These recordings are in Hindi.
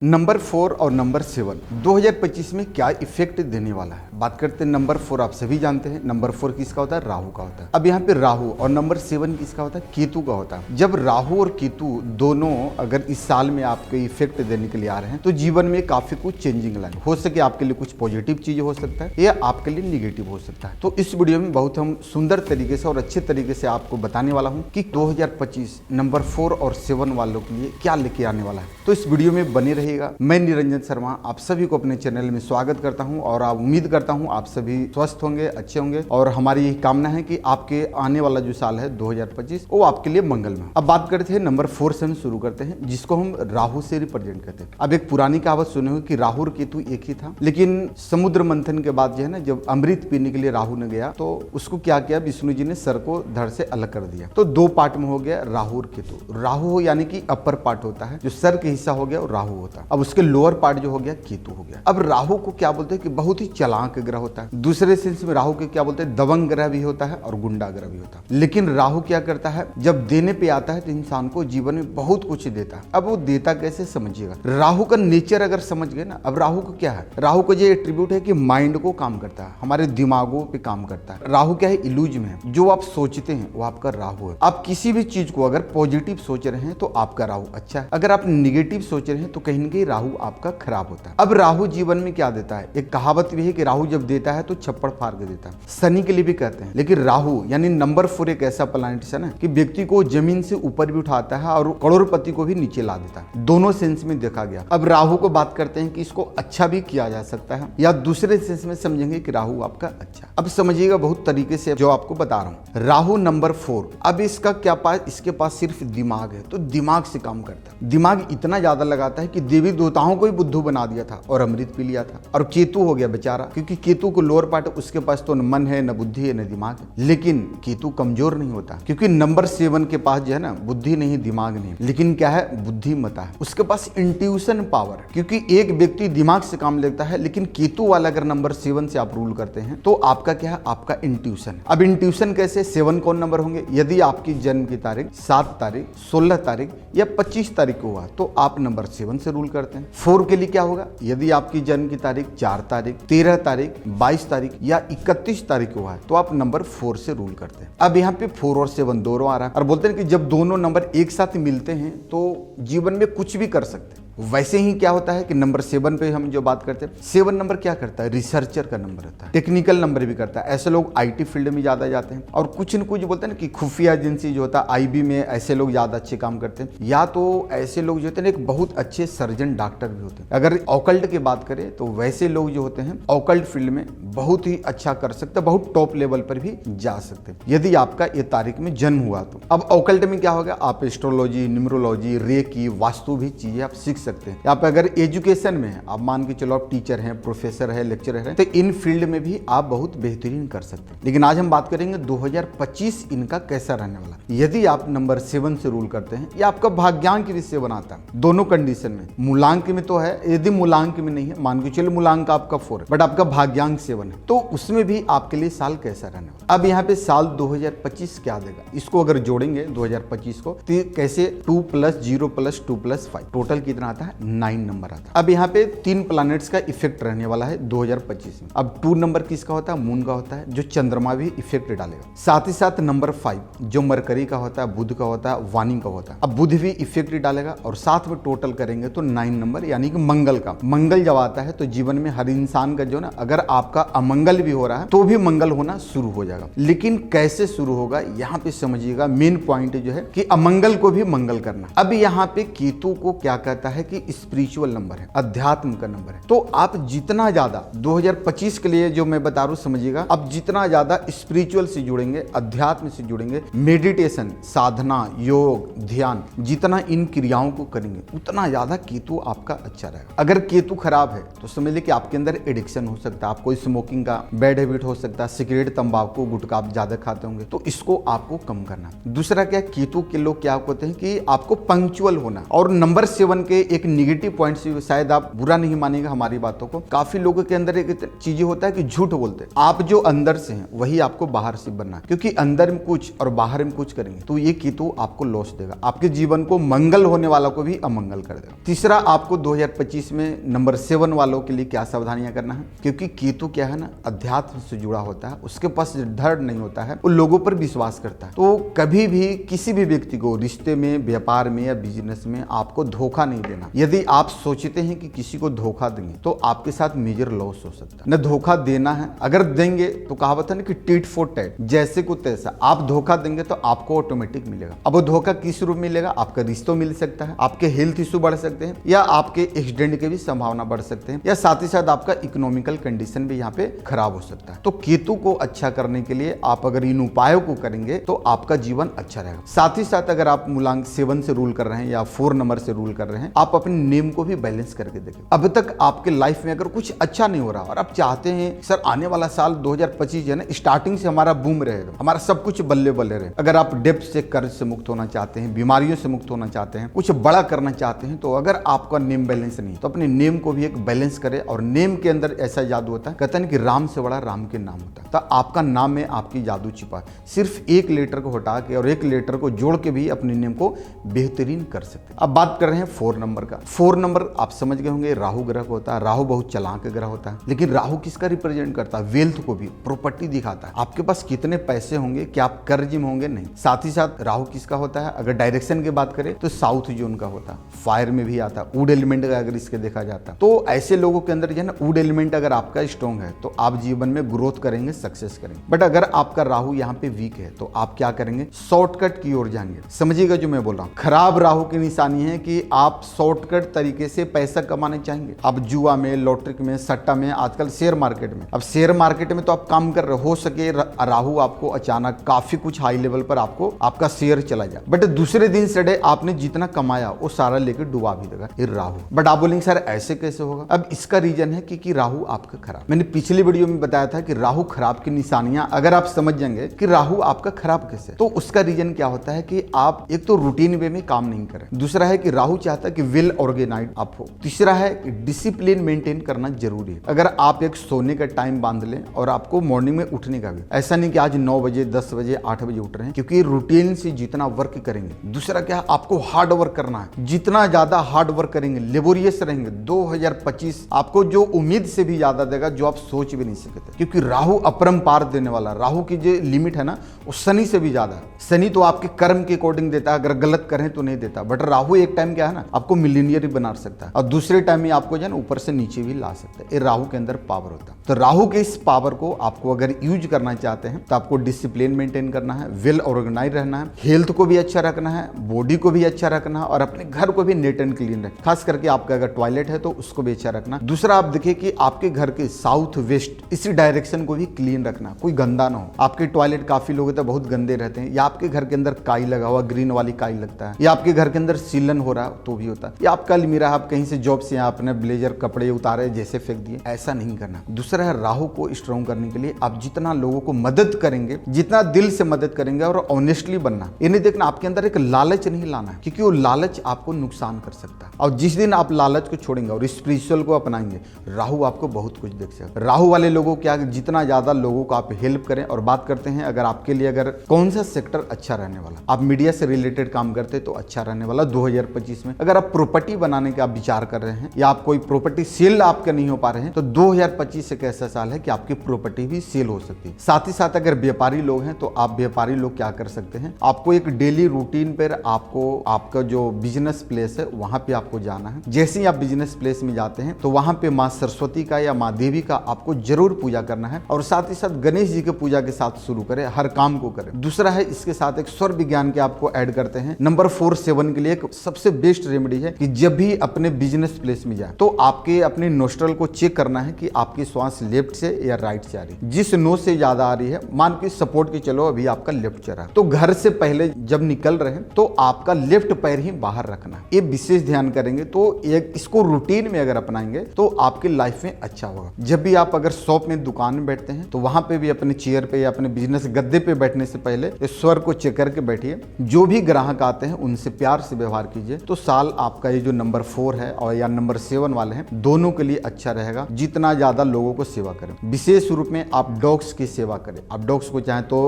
नंबर 4 और नंबर 7 2025 में क्या इफेक्ट देने वाला है। बात करते हैं नंबर 4, आप सभी जानते हैं नंबर 4 किसका होता है, राहु का होता है। अब यहाँ पे राहु और नंबर 7 किसका होता है, केतु का होता है। जब राहु और केतु दोनों अगर इस साल में आपको इफेक्ट देने के लिए आ रहे हैं तो जीवन में काफी कुछ चेंजिंग लाएंगे। हो सके आपके लिए कुछ पॉजिटिव चीज हो सकता है या आपके लिए निगेटिव हो सकता है। तो इस वीडियो में बहुत हम सुंदर तरीके से और अच्छे तरीके से आपको बताने वाला हूँ कि 2025 नंबर 4 और 7 वालों के लिए क्या लेके आने वाला है। तो इस वीडियो में बने रहिएगा। मैं निरंजन शर्मा आप सभी को अपने चैनल में स्वागत करता हूं और आप उम्मीद करता हूं आप सभी स्वस्थ होंगे, अच्छे होंगे और हमारी यही कामना है कि आपके आने वाला जो साल है 2025 वो आपके लिए मंगलमय। अब बात करते हैं नंबर 4 से हम शुरू करते हैं, जिसको हम राहु से रिप्रेजेंट करते हैं। अब एक पुरानी कहावत सुने हो कि राहु और केतु एक ही था, लेकिन समुद्र मंथन के बाद जो है ना, जब अमृत पीने के लिए राहु ने गया तो उसको क्या किया, विष्णु जी ने सर को धड़ से अलग कर दिया। तो दो पार्ट में हो गया राहु और केतु। राहु यानी कि अपर पार्ट होता है, जो सर के हिस्सा हो गया वो राहु होता है। अब उसके लोअर पार्ट जो हो गया केतु हो गया। अब राहु को क्या बोलते हैं कि बहुत ही चालाक ग्रह होता है। दूसरे सेंस में राहु के क्या बोलते हैं, दबंग ग्रह भी होता है और गुंडा ग्रह भी होता है। लेकिन राहु क्या करता है, जब देने पे आता है तो इंसान को जीवन में बहुत कुछ देता है। अब वो देता कैसे समझिएगा, राहु का नेचर अगर समझ गए ना। अब राहु को क्या है, राहु को ये एट्रीब्यूट है कि माइंड को काम करता है, हमारे दिमागों पे काम करता है। राहु क्या है, इल्यूज में है। जो आप सोचते हैं वो आपका राहु है। आप किसी भी चीज को अगर पॉजिटिव सोच रहे हैं तो आपका राहु अच्छा है, अगर आप निगेटिव सोच रहे हैं तो कहीं ना कहीं राहु आपका खराब होता है। अब राहु जीवन में क्या देता है, एक कहावत भी है कि राहु जब देता है तो छप्पड़ फाड़ के देता है। शनि के लिए भी कहते हैं, लेकिन राहु यानी नंबर 4 एक ऐसा प्लैनेट है ना कि व्यक्ति को जमीन से ऊपर भी उठाता है और करोड़पति को भी नीचे ला देता है। दोनों सेंस में देखा गया। अब राहु को बात करते हैं कि इसको अच्छा भी किया जा सकता है या दूसरे सेंस में समझेंगे कि राहु आपका अच्छा। अब समझिएगा बहुत तरीके से जो आपको बता रहा हूँ। राहु नंबर 4, अब इसका क्या पास, इसके पास सिर्फ दिमाग है, तो दिमाग से काम करता है। दिमाग इतना ज्यादा लगाता है कि देवी देवताओं को ही बुद्धू बना दिया था और अमृत पी लिया था। और केतु हो गया बेचारा, क्योंकि केतु को लोअर पार्ट, उसके पास तो न मन है, न बुद्धि है, न दिमाग है। लेकिन केतु कमजोर नहीं होता, क्योंकि नंबर 7 के पास जो है ना, बुद्धि नहीं, दिमाग नहीं, लेकिन क्या है, बुद्धिमता है। उसके पास इंट्यूशन पावर, क्योंकि एक व्यक्ति दिमाग से काम लेता है, लेकिन केतु वाला अगर नंबर 7 से आप रूल करते हैं तो आपका क्या है, आपका इंट्यूशन। अब इंट्यूशन कैसे, 7 कौन नंबर होंगे, यदि आपकी जन्म की तारीख 7 तारीख, 16 तारीख या 25 तारीख को हुआ तो आप नंबर 7 से रूल करते हैं। 4 के लिए क्या होगा, यदि आपकी जन्म की तारीख 4 तारीख, 13 तारीख, 22 तारीख या 31 तारीख को हुआ है तो आप नंबर 4 से रूल करते हैं। अब यहाँ पे 4 और 7 दोनों आ रहा है और बोलते हैं कि जब दोनों नंबर एक साथ मिलते हैं तो जीवन में कुछ भी कर सकते हैं। वैसे ही क्या होता है कि नंबर 7 पे हम जो बात करते हैं, 7 नंबर क्या करता है, रिसर्चर का नंबर होता है, टेक्निकल नंबर भी करता है। ऐसे लोग आईटी फील्ड में ज्यादा जाते हैं और कुछ न कुछ बोलते हैं ना कि खुफिया एजेंसी जो होता है, आईबी में ऐसे लोग ज्यादा अच्छे काम करते हैं। या तो ऐसे लोग जो होते हैं एक बहुत अच्छे सर्जन डॉक्टर भी होते हैं। अगर ऑकल्ट की बात करें तो वैसे लोग जो होते हैं ऑकल्ट फील्ड में बहुत ही अच्छा कर सकते हैं, बहुत टॉप लेवल पर भी जा सकते हैं यदि आपका ये तारीख में जन्म हुआ तो। अब ऑकल्ट में क्या होगा, आप एस्ट्रोलॉजी, न्यूमरोलॉजी, रेकी, वास्तु भी चीजें आप सीख सकते हैं। यहाँ पे अगर एजुकेशन में है, आप मान के चलो आप टीचर हैं, प्रोफेसर है, लेक्चरर है, तो इन फील्ड में भी आप बहुत बेहतरीन कर सकते हैं। लेकिन आज हम बात करेंगे 2025 इनका कैसा रहने वाला। यदि आप नंबर 7 से रूल करते हैं या आपका भाग्यांक भी 7 आता है, दोनों कंडीशन में, मूलांक में तो है, यदि मूलांक में नहीं है, मान के चलो मूलांक आपका 4 बट आपका भाग्यांक 7 है, तो उसमें भी आपके लिए साल कैसा रहने वाला। अब यहाँ पे साल 2025 क्या देगा, इसको अगर जोड़ेंगे 2025 को तो कैसे, 2 + 0 + 2 + 5 टोटल कितना आता है, 9 नंबर आता है। अब यहाँ पे 3 प्लैनेट्स का इफेक्ट रहने वाला है 2025 में। अब 2 नंबर किसका होता है, मून का होता है, जो चंद्रमा भी इफेक्ट डालेगा। साथ ही साथ नंबर 5 जो मरकरी का होता है, बुध का होता है, वाणी का होता है। अब बुध भी इफेक्ट डालेगा और साथ में टोटल करेंगे तो 9 नंबर, यानी कि मंगल का। मंगल जब आता है तो जीवन में हर इंसान का जो ना, अगर आपका अमंगल भी हो रहा है तो भी मंगल होना शुरू हो जाएगा। लेकिन कैसे शुरू होगा, यहाँ पे समझिएगा मेन पॉइंट जो है कि अमंगल को भी मंगल करना। अब यहाँ पे केतु को क्या कहता है कि स्पिरिचुअल नंबर है, अध्यात्म का नंबर है। तो आप जितना ज्यादा 2025 के लिए जो मैं बता रहा हूं समझिएगा, आप जितना ज्यादा स्पिरिचुअल से जुड़ेंगे, अध्यात्म से जुड़ेंगे, मेडिटेशन, साधना, योग, ध्यान, जितना इन क्रियाओं को करेंगे उतना ज्यादा केतु आपका अच्छा रहेगा। अगर केतु खराब है तो समझ लीजिए कि आपके अंदर एडिक्शन हो सकता है, आपको स्मोकिंग का बैड हैबिट हो सकता है, सिगरेट, तंबाकू, गुटखा आप ज्यादा खाते होंगे, तो इसको आपको कम करना। दूसरा क्या, केतु के लोग क्या होते हैं कि आपको पंक्चुअल होना और नंबर 7 के एक निगेटिव पॉइंट से, शायद आप बुरा नहीं मानेगा हमारी बातों को, काफी लोगों के अंदर एक चीजें होता है कि झूठ बोलते हैं। आप जो अंदर से हैं वही आपको बाहर से बनना है, क्योंकि अंदर में कुछ और बाहर में कुछ करेंगे तो ये केतु आपको लॉस देगा, आपके जीवन को मंगल होने वाला को भी अमंगल कर देगा। तीसरा, आपको 2025 में नंबर 7 वालों के लिए क्या सावधानियां करना है, क्योंकि केतु क्या है ना, अध्यात्म से जुड़ा होता है, उसके पास धड़ नहीं होता है, वो लोगों पर विश्वास करता है। तो कभी भी किसी भी व्यक्ति को रिश्ते में, व्यापार में या बिजनेस में आपको धोखा नहीं देना। यदि आप सोचते हैं कि किसी को धोखा देंगे तो आपके साथ मेजर लॉस हो सकता है। न धोखा देना है, अगर देंगे तो कहावत है ना कि टीट फॉर टैट, जैसे को तैसा। आप धोखा देंगे तो आपको ऑटोमेटिक मिलेगा। अब वो धोखा किस रूप में मिलेगा, आपका रिश्तों मिल सकता है, आपके हेल्थ इशू बढ़ सकते हैं, या आपके एक्सीडेंट के भी संभावना बढ़ सकते हैं, या साथ ही साथ आपका इकोनॉमिकल कंडीशन भी यहाँ पे खराब हो सकता है। तो केतु को अच्छा करने के लिए आप अगर इन उपायों को करेंगे तो आपका जीवन अच्छा रहेगा। साथ ही साथ अगर आप मूलांक 7 से रूल कर रहे हैं या 4 नंबर से रूल कर रहे हैं, आप अपने नेम को भी बैलेंस करके देखें। अब तक आपके लाइफ में अगर कुछ अच्छा नहीं हो रहा और आप चाहते हैं सर आने वाला साल 2025 है ना, स्टार्टिंग से हमारा बूम रहेगा, हमारा सब कुछ बल्ले बल्ले रहे। अगर आप डेब्ट से, कर्ज से मुक्त होना चाहते हैं, बीमारियों से मुक्त होना चाहते हैं, कुछ बड़ा करना चाहते हैं, तो अगर आपका नेम बैलेंस नहीं तो अपने नेम को भी एक बैलेंस करें। और नेम के अंदर ऐसा जादू होता है, कहते हैं कि राम से बड़ा राम के नाम होता है। तो आपका नाम में आपकी जादू छिपा है। सिर्फ एक लेटर को हटा के और एक लेटर को जोड़ के भी अपने नेम को बेहतरीन कर सकते हैं। अब बात कर रहे हैं 4 नंबर का। 4 नंबर आप समझ गए होंगे, राहु ग्रह को होता है। राहु बहुत चालाक ग्रह होता है, लेकिन राहु किसका रिप्रेजेंट करता है, वेल्थ को भी, प्रॉपर्टी दिखाता है। आपके पास कितने पैसे होंगे, क्या आप कर्ज में होंगे, नहीं। साथ ही साथ राहु किसका होता है, अगर डायरेक्शन की बात करें तो साउथ जोन का होता है, फायर में भी आता है, वुड एलिमेंट का अगर इसके देखा जाता है तो ऐसे लोगों के अंदर जो है ना, वुड एलिमेंट अगर आपका स्ट्रॉन्ग है तो आप जीवन में ग्रोथ करेंगे, सक्सेस करेंगे। बट अगर आपका राहु यहाँ पे वीक है तो आप क्या करेंगे, शॉर्टकट की ओर जाएंगे। समझिएगा जो मैं बोल रहा हूँ, खराब राहु की निशानी है कि आप शॉर्टकट तरीके से पैसा कमाने चाहेंगे। आप जुआ में, लॉटरी में, सट्टा में, आजकल शेयर मार्केट में। अब शेयर मार्केट में तो आप काम कर रहे हो सके राहु आपको अचानक काफी कुछ हाई लेवल पर आपको आपका शेयर चला जाए, बट दूसरे दिन से आपने जितना कमाया वो सारा लेकर डुबा भी देगा ये राहु। बट आप बोलेंगे सर ऐसे कैसे होगा, अब इसका रीजन है कि राहु आपका खराब। मैंने पिछली वीडियो में बताया था कि राहु खराब की निशानियां अगर आप समझ जाएंगे कि राहु आपका खराब कैसे, तो उसका रीजन क्या होता है कि आप एक तो रूटीन वे में काम नहीं करें, दूसरा है कि राहु चाहता है कि वेल ऑर्गेनाइज्ड आप हो, तीसरा है कि डिसिप्लिन मेंटेन करना जरूरी है। अगर आप एक सोने का टाइम बांध लें और आपको मॉर्निंग में उठने का भी, ऐसा नहीं कि आज 9 बजे, 10 बजे, 8 बजे उठ रहे हैं, क्योंकि रूटीन से जितना वर्क करेंगे। दूसरा क्या, आपको हार्ड वर्क करना है, जितना ज्यादा हार्ड वर्क करेंगे, लेबोरियस रहेंगे, 2025 आपको जो उम्मीद से भी ज्यादा देगा, जो आप सोच भी नहीं सकते, क्योंकि राहु अपरंपार देने वाला। राहु की जो लिमिट है ना वो शनि से भी ज्यादा है। शनि तो आपके कर्म के अकॉर्डिंग देता है, अगर गलत करें तो नहीं देता, बट राहु एक टाइम क्या है ना, आपको मिलीनियर ही बना सकता है और दूसरे टाइम में आपको जो है ना ऊपर से नीचे भी ला सकता है। ये राहु के अंदर पावर होता है। तो राहु के इस पावर को आपको अगर यूज करना चाहते हैं तो आपको डिसिप्लिन मेंटेन करना है, वेल ऑर्गेनाइज रहना है, हेल्थ को भी अच्छा रखना है, बॉडी को भी अच्छा रखना है, और अपने घर को भी नीट एंड क्लीन रखना, खास करके आपका अगर टॉयलेट है तो उसको भी अच्छा रखना। दूसरा, आप देखिए कि आपके घर के साउथ वेस्ट इसी डायरेक्शन को भी क्लीन रखना, कोई गंदा ना हो। आपके टॉयलेट काफी लोग तो बहुत गंदे रहते हैं, या आपके घर के अंदर काई लगा हुआ, ग्रीन वाली काई लगता है, या आपके घर के अंदर सीलन हो रहा है तो भी होता है, या आपका अलमीरा, आप कहीं से जॉब से आपने ब्लेजर कपड़े उतारे जैसे फेंक दिए, ऐसा नहीं करना। दूसरा है, राहु को स्ट्रॉन्ग करने के लिए आप जितना लोगों को मदद करेंगे, जितना दिल से मदद करेंगे और ऑनेस्टली बनना, ये नहीं देखना आपके अंदर एक लालच नहीं लाना है, क्योंकि वो लालच आपको नुकसान कर सकता है। और जिस दिन आप लालच को छोड़ेंगे और स्पिरिचुअल को अपनाएंगे, राहु आपको बहुत कुछ देख सकता है। राहु वाले लोगों क्या, जितना ज्यादा लोगों को आप हेल्प करें। और बात करते हैं अगर आपके लिए अगर कौन सा सेक्टर अच्छा रहने वाला, आप मीडिया से रिलेटेड काम करते तो अच्छा रहने वाला 2025 में। अगर आप प्रॉपर्टी बनाने का विचार कर रहे हैं या आप कोई प्रॉपर्टी सेल आपके नहीं हो पा रहे हैं तो 2025 एक ऐसा साल है कि आपकी प्रॉपर्टी भी सेल हो सकती है। साथ ही साथ अगर व्यापारी लोग हैं तो आप व्यापारी लोग क्या कर सकते हैं, आपको एक डेली रूटीन पर आपको आपका जो बिजनेस प्लेस है वहां पे आपको जाना है। जैसे ही आप बिजनेस प्लेस में जाते हैं तो वहां पे माँ सरस्वती का या माँ देवी का आपको जरूर पूजा करना है, और साथ ही साथ गणेश जी के पूजा के साथ शुरू करें, हर काम को करें। दूसरा है, इसके साथ एक स्वर विज्ञान के आपको ऐड करते हैं। नंबर 4 7 के लिए एक सबसे बेस्ट रेमेडी है कि जब भी अपने बिजनेस प्लेस में जाए तो आपके अपने नोस्ट्रल को चेक करना है कि आपकी श्वास सांस लेफ्ट से या राइट से आ रही है। जिस नोज से ज्यादा आ रही है, मान के सपोर्ट के चलो अभी आपका लेफ्ट चल रहा है, तो घर से पहले जब निकल रहे हैं तो आपका लेफ्ट पैर ही बाहर रखना है। ये विशेष ध्यान करेंगे तो एक इसको रूटीन में अगर अपनाएंगे तो आपकी लाइफ में अच्छा होगा। जब भी आप अगर शॉप में दुकान में बैठते हैं तो वहां पे भी अपने चेयर पे या अपने बिजनेस गद्दे पे बैठने से पहले इस स्वर को चेक करके बैठिए। जो भी ग्राहक आते हैं उनसे प्यार से व्यवहार कीजिए, तो साल आपका ये जो नंबर 4 है और या नंबर 7 वाले हैं, दोनों के लिए अच्छा रहेगा। जितना ज्यादा लोगों को सेवा करें, विशेष रूप में आप डॉग्स की सेवा करें। आप डॉग्स को चाहे तो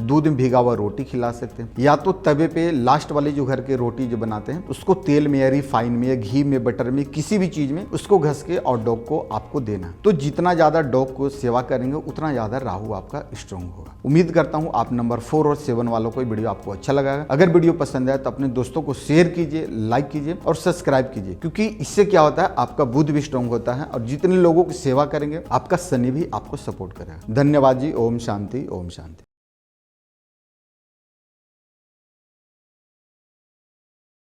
दूध में भीगा हुआ रोटी खिला सकते हैं, या तो तवे पे लास्ट वाली जो घर की रोटी जो बनाते हैं उसको तेल में या रिफाइन में या घी में बटर में किसी भी चीज में उसको घस के और डॉग को आपको देना। तो जितना ज्यादा डॉग को सेवा करेंगे उतना ज्यादा राहु आपका स्ट्रांग होगा। उम्मीद करता हूं आप नंबर 4 और 7 वालों को वीडियो आपको अच्छा लगा। अगर वीडियो पसंद आए तो अपने दोस्तों को शेयर कीजिए, लाइक कीजिए और सब्सक्राइब कीजिए, क्योंकि इससे क्या होता है आपका बुद्ध भी स्ट्रांग होता है और जितने लोगों की सेवा करेंगे आपका शनि भी आपको सपोर्ट करेगा। धन्यवाद जी। ओम शांति, ओम शांति।